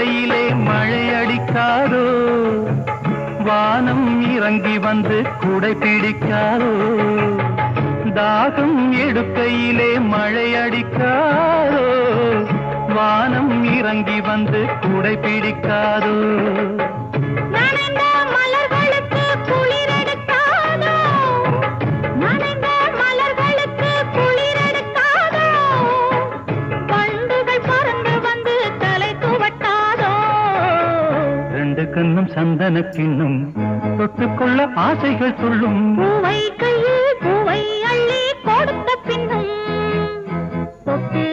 எடுக்கையிலே மழை அடிக்காதோ வானம் இறங்கி வந்து குடை பிடிக்காதோ தாகம் எடுக்கையிலே மழை அடிக்காதோ வானம் இறங்கி வந்து குடை பிடிக்காதோ கண்ணும் சந்தன கிண்ணும் தொட்டுக்கொள்ள ஆசைகள் சொல்லும் பூவை கையில் பூவை அள்ளி கொடுத்த பின்னும் தொட்டு